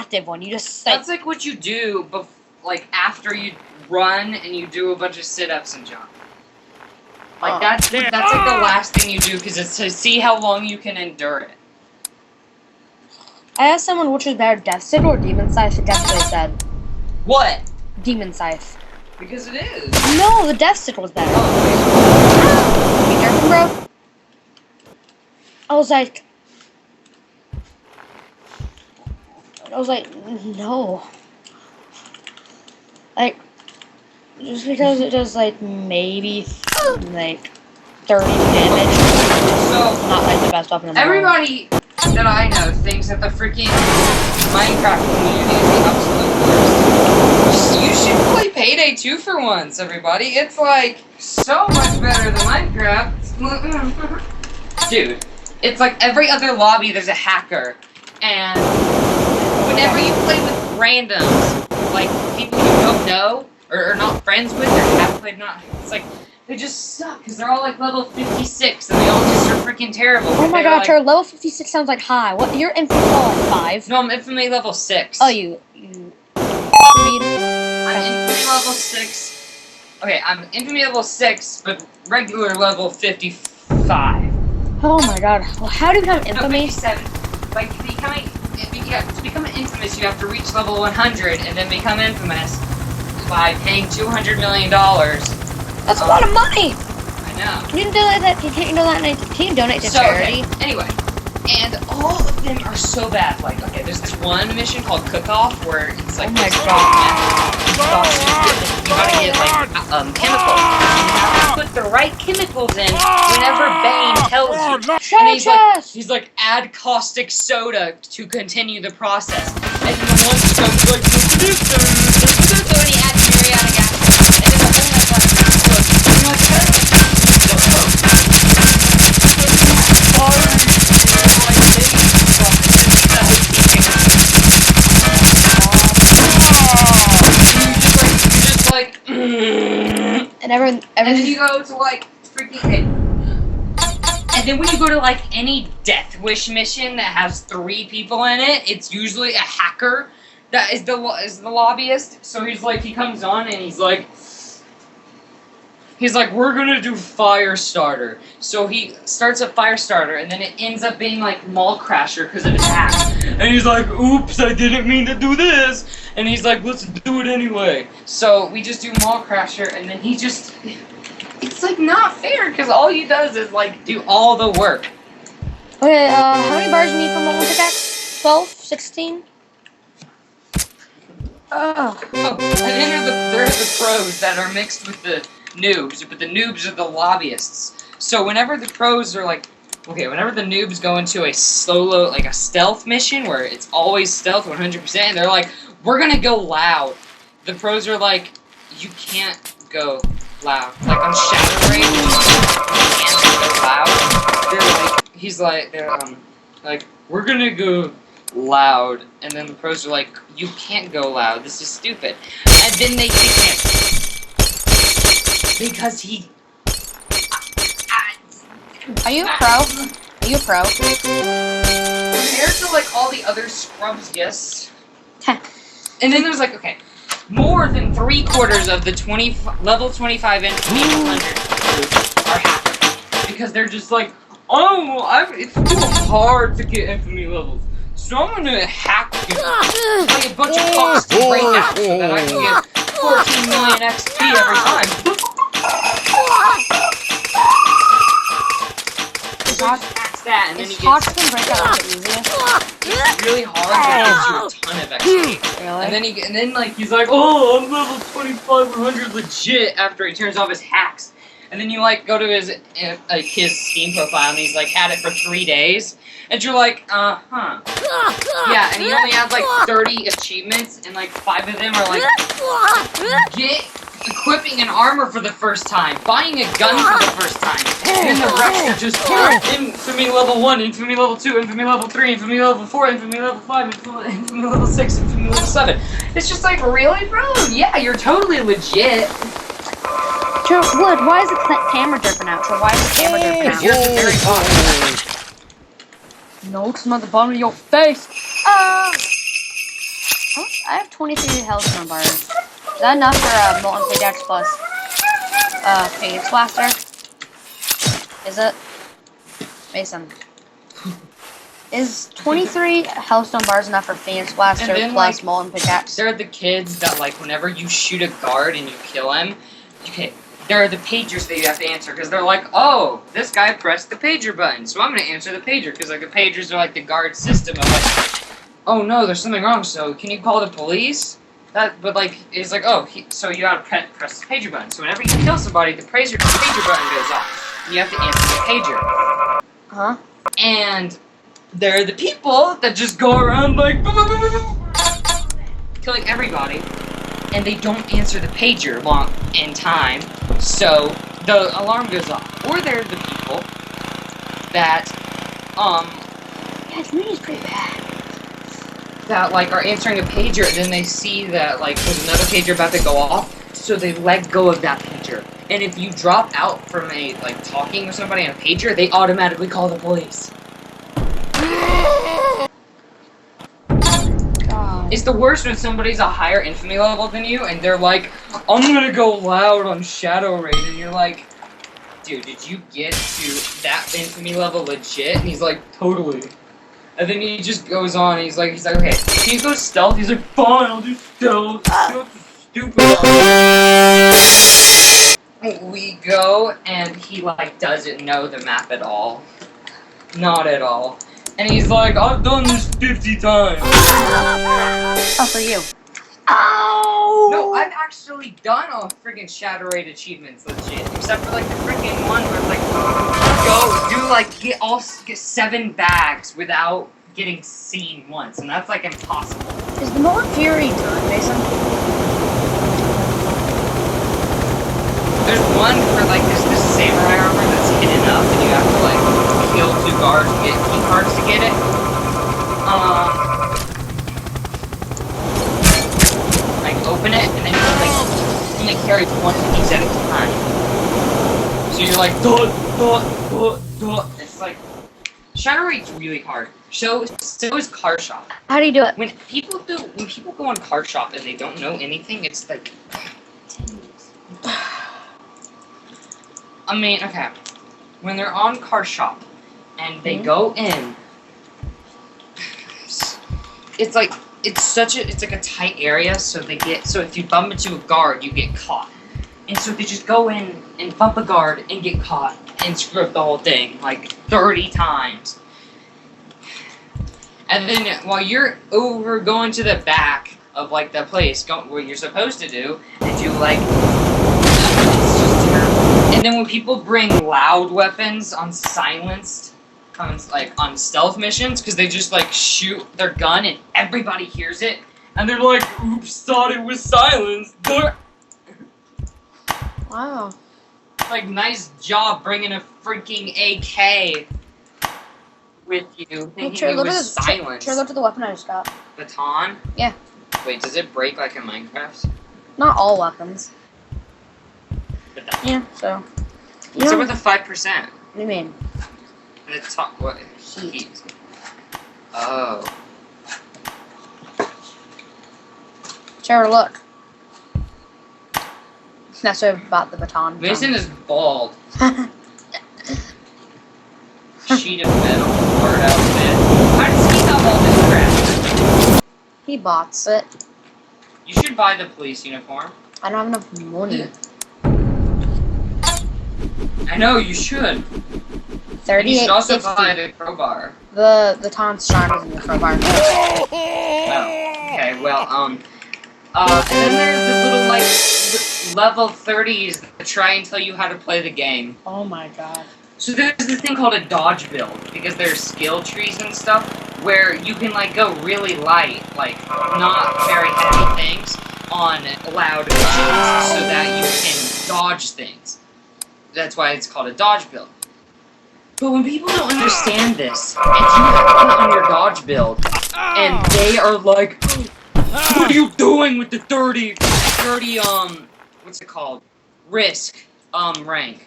active one. You just like... That's like what you do, like after you run and you do a bunch of sit-ups and jump. Like that's like the last thing you do because it's to see how long you can endure it. I asked someone which was better, Death Scythe or Demon Scythe, and guess what they said? What? Demon Scythe. Because it is. No, the Death Scythe was better. Oh. Be careful, bro. I was like, no. Like, just because it does like maybe like 30 damage, So not like the best weapon in the world. everybody that I know thinks that the freaking Minecraft community is the absolute worst. You should play Payday 2 for once, everybody. It's like so much better than Minecraft. Dude, it's like every other lobby there's a hacker. And whenever you play with randoms, like people you don't know, or not friends with, or have played not, it's like, they just suck, because they're all like level 56, and they all just are freaking terrible. Oh my god, Trevor, level 56 sounds like high. What? You're infamy level 5? No, I'm infamy level 6. Oh, you I'm infamy level 6. Okay, I'm infamy level 6, but regular level 55. Oh my god. Well, how do you become infamy? No, 57. Like, to become an infamous, you have to reach level 100, and then become infamous by paying $200 million. That's a lot of money! I know. Can you donate that? Can you donate to charity? Okay, anyway, and all of them are so bad. Like, okay, there's this one mission called Cook-Off where it's like, oh my god, you gotta get like chemicals. You have to put the right chemicals in whenever Bane tells you. And he's like, add caustic soda to continue the process. And then the one goes like, and he adds muriatic acid. And then the whole has like, I'm like, and then you go to like freaking and then when you go to like any Death Wish mission that has 3 people in it, it's usually a hacker that is the lobbyist. So he comes on and he's like, we're gonna do Firestarter. So he starts a Firestarter, and then it ends up being like Mall Crasher because of his hack. And he's like, oops, I didn't mean to do this. And he's like, let's do it anyway. So we just do Mall Crasher, and then he just... It's like not fair, because all he does is like do all the work. Okay, how many bars do you need from one pickaxe? 12? 16? Oh, and then there are the pros that are mixed with the noobs, but the noobs are the lobbyists. So whenever the pros are like, okay, whenever the noobs go into a solo, like a stealth mission where it's always stealth 100%, and they're like, we're gonna go loud. The pros are like, you can't go loud. Like on Shadow Raid, you can't go loud. They're like, we're gonna go loud. And then the pros are like, you can't go loud. This is stupid. And then they get him. Because he... Are you a pro? Are you a pro? Compared to like all the other scrubs, yes. And then there's like, okay, more than 3/4 of the level 25 infamy 100 are hackers. Because they're just like, oh, it's too hard to get infamy levels. So I'm gonna hack you. Play a bunch of bots to break out so that I can get 14 million XP every time. That, and then it's hard to break out like easier. It's really hard, but it gives you a ton of XP. Really? And then like he's like, oh, I'm level 2500 legit after he turns off his hacks. And then you like go to his Steam profile and he's like had it for 3 days, and you're like, yeah, and he only has like 30 achievements, and like 5 of them are like get equipping an armor for the first time, buying a gun for the first time, and then the rest are just infamy level 1, infamy level 2, infamy level 3, infamy level 4, infamy level 5, infamy level 6, infamy level 7. It's just like, really, bro? Yeah, you're totally legit. Wood, why is the camera dripping out? So why is the camera dripping out? You're at the very bottom. No, it's not the bottom of your face. Oh, I have 23 hellstone bars. Is that enough for molten pickaxe plus phoenix blaster? Is it? Mason. Is 23 hellstone bars enough for phoenix blaster then, plus like, molten pickaxe? There are the kids that, like, whenever you shoot a guard and you kill him, okay, there are the pagers that you have to answer, because they're like, oh, this guy pressed the pager button, so I'm going to answer the pager, because, like, the pagers are, like, the guard system of, like, oh, no, there's something wrong, so can you call the police? But, like, it's like, oh, so you gotta press the pager button, so whenever you kill somebody, the pager button goes off, and you have to answer the pager. Huh? And they're the people that just go around like killing everybody, and they don't answer the pager long in time, so the alarm goes off. Or they're the people that Yeah, this movie's pretty bad. that like are answering a pager, and then they see that like there's another pager about to go off, so they let go of that pager. And if you drop out from a like talking with somebody on a pager, they automatically call the police. God. It's the worst when somebody's a higher infamy level than you, and they're like, I'm gonna go loud on Shadow Raid, and you're like, dude, did you get to that infamy level legit? And he's like, totally. And then he just goes on, and he's like, okay, can you go stealth? He's like, fine, I'll do stealth. Stupid. We go, and he like doesn't know the map at all. Not at all. And he's like, I've done this 50 times. Oh, for you. Oh! No, I've actually done all friggin' Shadow Raid achievements legit. Except for like the friggin' one where it's like, get 7 bags without getting seen once. And that's like impossible. Is the Molten Fury done, Mason? There's one where like there's this samurai armor that's hidden up and you have to like kill 2 guards and get key cards to get it. Like open it and then you like only carry 1 piece at a time. So you're like it's like Shadow Raid's really hard. So is Car Shop. How do you do it? When people go on Car Shop and they don't know anything, it's like I mean, okay. When they're on Car Shop and they go in, it's like it's like a tight area, so if you bump into a guard, you get caught. And so they just go in and bump a guard and get caught and screw up the whole thing like 30 times. And then while you're over going to the back of like the place, where you're supposed to do, and you like. And then when people bring loud weapons on silenced, on stealth missions, because they just like shoot their gun and everybody hears it, and they're like, "Oops, thought it was silenced." Wow. Like, nice job bringing a freaking AK with you, thinking it was silenced. Sure, look at the weapon I just got. Baton? Yeah. Wait, does it break like in Minecraft? Not all weapons. Yeah, so. What's up with the 5%? What do you mean? And it's what? Heat. Oh. Sure, look. That's where I bought the baton. Mason is bald. Sheet of metal, hard outfit. How does he have all this crap? He bots it. You should buy the police uniform. I don't have enough money. I know, you should. 38. You should also 50. buy the crowbar. The taunt's stronger than the crowbar. Oh, okay, well, and then there's the little, like, level 30s that try and tell you how to play the game. Oh my god. So there's this thing called a dodge build, because there's skill trees and stuff, where you can, like, go really light, like, not very heavy things, on loud missions, so that you can dodge things. That's why it's called a dodge build. But when people don't understand this, and you have to put on your dodge build, and they are like, what are you doing with the 30, what's it called? Risk, rank.